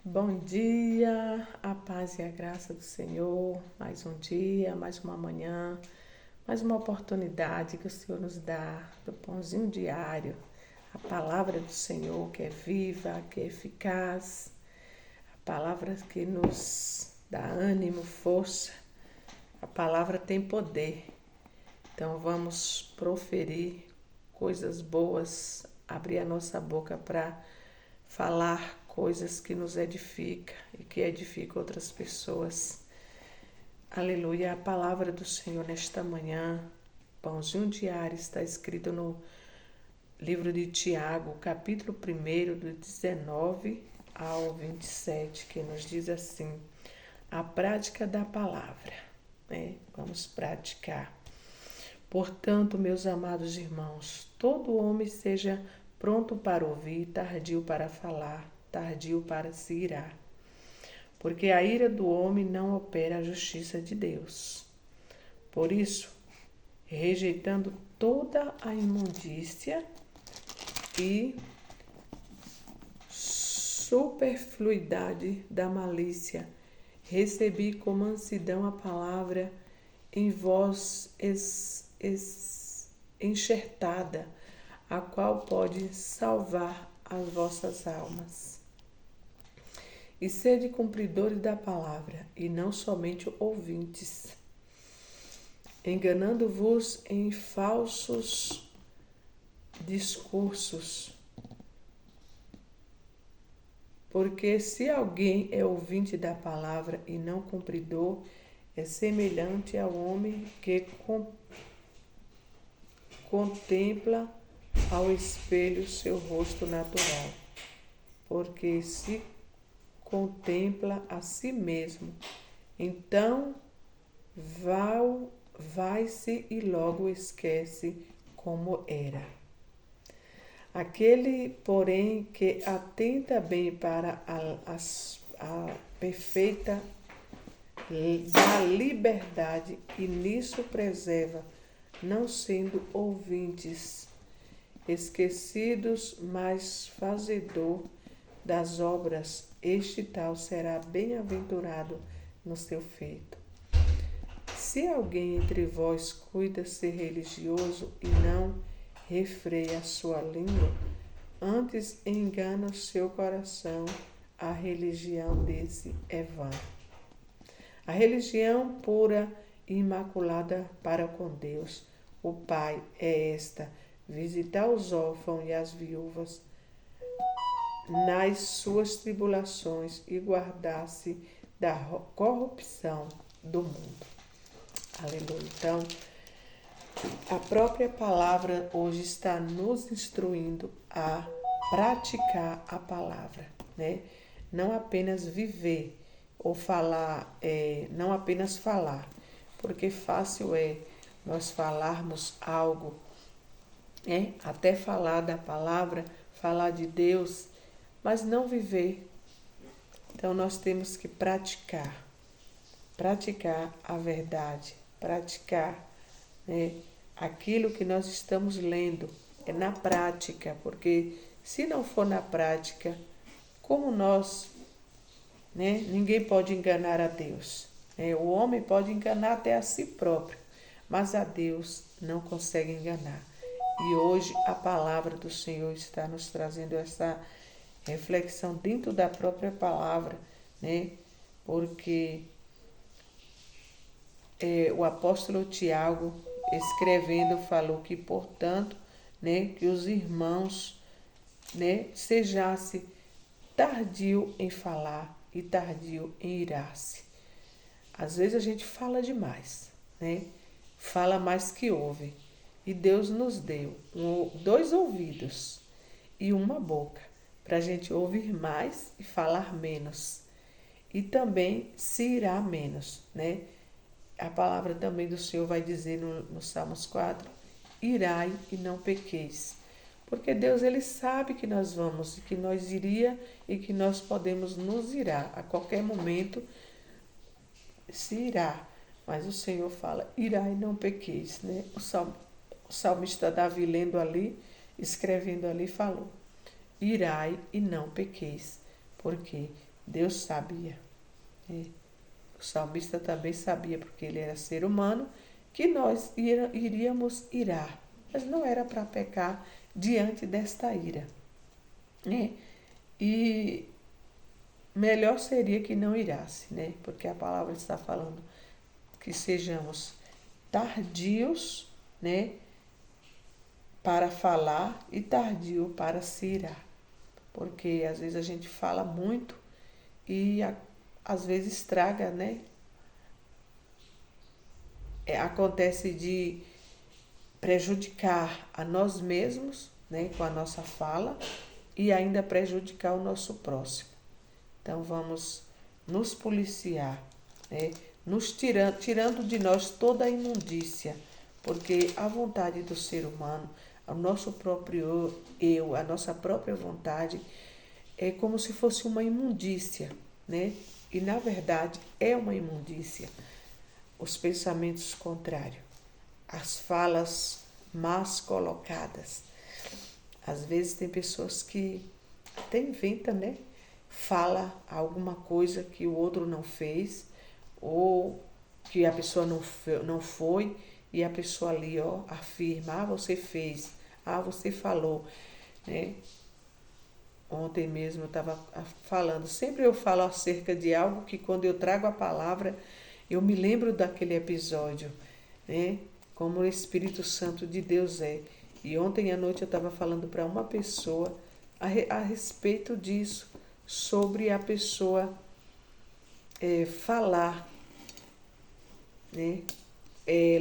Bom dia, a paz e a graça do Senhor. Mais um dia, mais uma manhã, mais uma oportunidade que o Senhor nos dá do pãozinho diário. A palavra do Senhor que é viva, que é eficaz, a palavra que nos dá ânimo, força. A palavra tem poder. Então vamos proferir coisas boas, abrir a nossa boca para falar coisas que nos edificam e que edificam outras pessoas. Aleluia, a palavra do Senhor nesta manhã, pãozinho diário, está escrito no livro de Tiago, capítulo 1, do 19 ao 27, que nos diz assim: a prática da palavra, né? Vamos praticar. Portanto, meus amados irmãos, todo homem seja pronto para ouvir, tardio para falar, tardio para se irar. Porque a ira do homem não opera a justiça de Deus. Por isso, rejeitando toda a imundícia e superfluidade da malícia, recebi com mansidão a palavra em vós enxertada, a qual pode salvar as vossas almas. E sede cumpridores da palavra, e não somente ouvintes, enganando-vos em falsos discursos. Porque se alguém é ouvinte da palavra e não cumpridor, é semelhante ao homem que contempla ao espelho seu rosto natural. Porque se contempla a si mesmo, então vai-se e logo esquece como era. Aquele, porém, que atenta bem para a perfeita da liberdade e nisso preserva, não sendo ouvintes esquecidos, mas fazedor das obras, este tal será bem-aventurado no seu feito. Se alguém entre vós cuida ser religioso e não refreia a sua língua, antes engana o seu coração, a religião desse é vã. A religião pura e imaculada para com Deus, o Pai, é esta: visitar os órfãos e as viúvas nas suas tribulações e guardar-se da corrupção do mundo. Aleluia. Então, a própria palavra hoje está nos instruindo a praticar a palavra, né? Não apenas viver ou falar, não apenas falar, porque fácil é nós falarmos algo, até falar da palavra, falar de Deus, mas não viver. Então nós temos que praticar a verdade, praticar, né, aquilo que nós estamos lendo, é na prática, porque se não for na prática, como nós, né, ninguém pode enganar a Deus. O homem pode enganar até a si próprio, mas a Deus não consegue enganar. E hoje a palavra do Senhor está nos trazendo essa reflexão dentro da própria palavra, né? Porque o apóstolo Tiago, escrevendo, falou que, portanto, né, que os irmãos, né, sejasse tardio em falar e tardio em irar-se. Às vezes a gente fala demais, né? Fala mais que ouve. E Deus nos deu 2 ouvidos e uma boca para a gente ouvir mais e falar menos. E também se irá menos, né? A palavra também do Senhor vai dizer no Salmos 4, irai e não pequeis. Porque Deus, Ele sabe que nós vamos, e que nós iria e que nós podemos nos irar. A qualquer momento se irá. Mas o Senhor fala, irai e não pequeis, né? O salmista Davi lendo ali, escrevendo ali, falou, irai e não pequeis. Porque Deus sabia, né? O salmista também sabia, porque ele era ser humano, que nós iríamos irar, mas não era para pecar diante desta ira, né? E melhor seria que não irasse, né? Porque a palavra está falando que sejamos tardios, né, para falar e tardio para se irar. Porque às vezes a gente fala muito e às vezes estraga, né? Acontece de prejudicar a nós mesmos, né, com a nossa fala e ainda prejudicar o nosso próximo. Então vamos nos policiar, né, tirando de nós toda a imundícia, porque a vontade do ser humano, o nosso próprio eu, a nossa própria vontade, é como se fosse uma imundícia, né? E na verdade é uma imundícia. Os pensamentos contrários, as falas más colocadas. Às vezes tem pessoas que até inventam, né? Fala alguma coisa que o outro não fez, ou que a pessoa não foi, e a pessoa ali, ó, afirma, você fez, você falou, né? Ontem mesmo eu estava falando, sempre eu falo acerca de algo que quando eu trago a palavra, eu me lembro daquele episódio, né? Como o Espírito Santo de Deus é. E ontem à noite eu estava falando para uma pessoa a respeito disso, sobre a pessoa falar, né?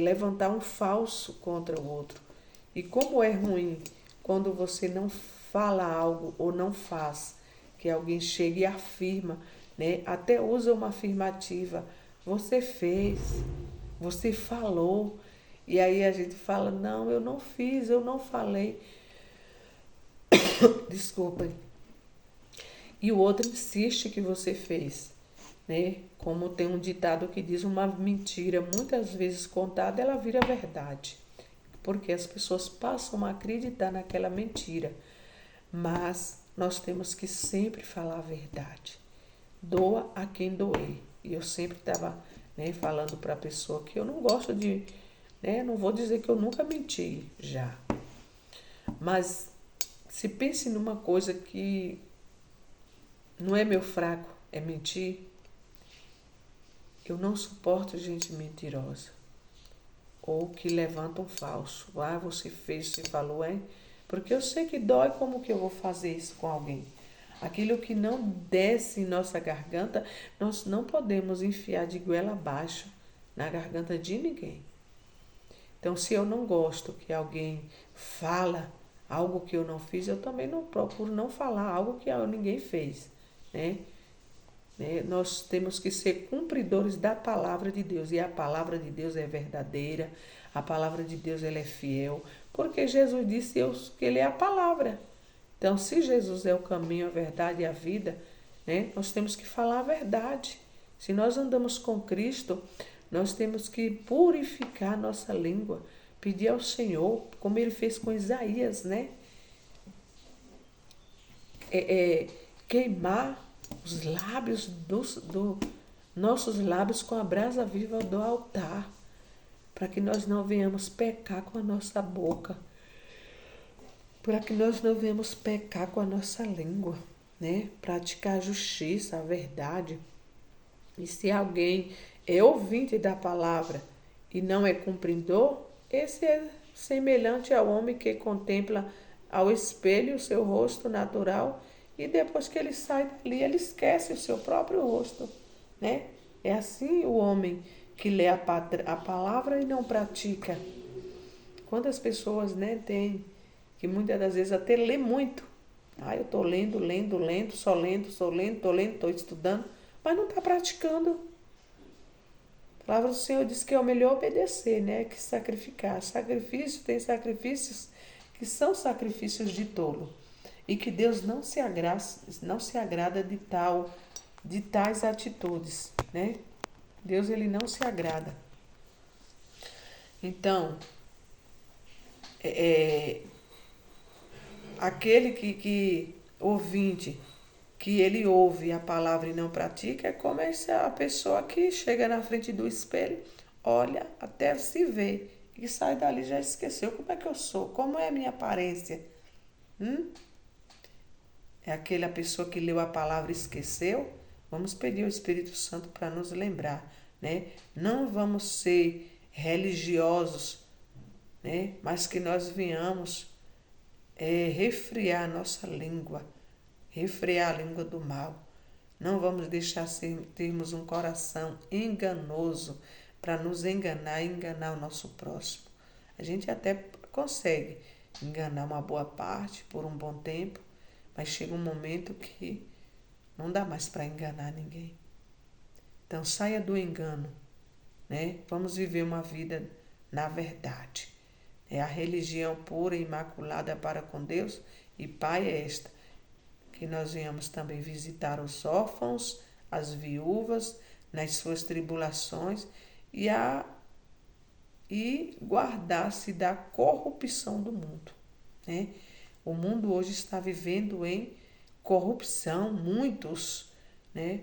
Levantar um falso contra o outro. E como é ruim quando você não fala algo ou não faz, que alguém chega e afirma, né? Até usa uma afirmativa. Você fez, você falou. E aí a gente fala, não, eu não fiz, eu não falei. Desculpem. E o outro insiste que você fez, né? Como tem um ditado que diz, uma mentira muitas vezes contada, ela vira verdade. Porque as pessoas passam a acreditar naquela mentira. Mas nós temos que sempre falar a verdade. Doa a quem doer. E eu sempre estava, né, falando para a pessoa que eu não gosto de, né, não vou dizer que eu nunca menti já. Mas se pense numa coisa que não é meu fraco, é mentir. Eu não suporto gente mentirosa. Ou que levanta um falso. Você fez, você falou, hein? Porque eu sei que dói, como que eu vou fazer isso com alguém? Aquilo que não desce em nossa garganta, nós não podemos enfiar de goela abaixo na garganta de ninguém. Então, se eu não gosto que alguém fala algo que eu não fiz, eu também não procuro não falar algo que ninguém fez, né? Nós temos que ser cumpridores da palavra de Deus, e a palavra de Deus é verdadeira, a palavra de Deus ela é fiel, porque Jesus disse que ele é a palavra. Então, se Jesus é o caminho, a verdade e a vida, né, nós temos que falar a verdade. Se nós andamos com Cristo, nós temos que purificar nossa língua, pedir ao Senhor, como ele fez com Isaías, né? Queimar os lábios nossos lábios com a brasa viva do altar, para que nós não venhamos pecar com a nossa boca, para que nós não venhamos pecar com a nossa língua, né? Praticar a justiça, a verdade. E se alguém é ouvinte da palavra e não é cumpridor, esse é semelhante ao homem que contempla ao espelho o seu rosto natural e depois que ele sai dali, ele esquece o seu próprio rosto, né? É assim o homem que lê a palavra e não pratica. Quantas pessoas, né, tem que muitas das vezes até lê muito. Eu estou lendo, só lendo, estou estudando, mas não está praticando. A palavra do Senhor diz que é o melhor obedecer, né, que sacrificar. Tem sacrifícios que são sacrifícios de tolo. E que Deus não se agrada de tais atitudes, né? Deus, ele não se agrada. Então, aquele que ouvinte, que ele ouve a palavra e não pratica, é como essa pessoa que chega na frente do espelho, olha até se ver e sai dali já esqueceu como é que eu sou, como é a minha aparência. É aquela pessoa que leu a palavra e esqueceu. Vamos pedir ao Espírito Santo para nos lembrar, né? Não vamos ser religiosos, né? Mas que nós venhamos refrear a nossa língua, refrear a língua do mal. Não vamos deixar termos um coração enganoso para nos enganar e enganar o nosso próximo. A gente até consegue enganar uma boa parte por um bom tempo, mas chega um momento que não dá mais para enganar ninguém. Então saia do engano, né? Vamos viver uma vida na verdade. A religião pura e imaculada para com Deus e Pai é esta, que nós venhamos também visitar os órfãos, as viúvas, nas suas tribulações e guardar-se da corrupção do mundo, né? O mundo hoje está vivendo em corrupção, muitos, né?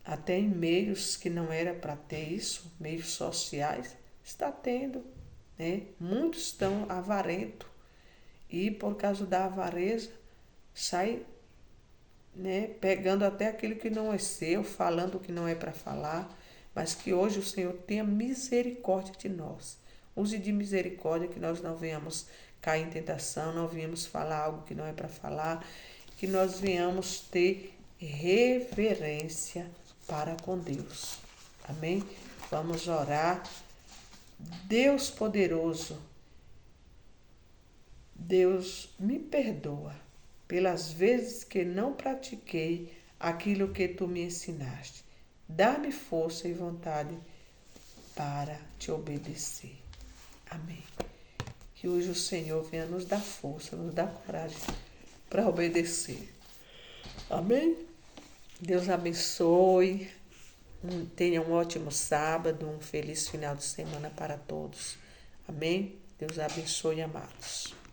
Até em meios que não era para ter isso, meios sociais, está tendo, né? Muitos estão avarentos e por causa da avareza sai, né, pegando até aquilo que não é seu, falando o que não é para falar, mas que hoje o Senhor tenha misericórdia de nós. Use de misericórdia que nós não venhamos cair em tentação, não venhamos falar algo que não é para falar, que nós venhamos ter reverência para com Deus. Amém? Vamos orar. Deus poderoso, Deus me perdoa pelas vezes que não pratiquei aquilo que tu me ensinaste. Dá-me força e vontade para te obedecer. Amém. Que hoje o Senhor venha nos dar força, nos dar coragem para obedecer. Amém? Deus abençoe. Tenha um ótimo sábado, um feliz final de semana para todos. Amém? Deus abençoe, amados.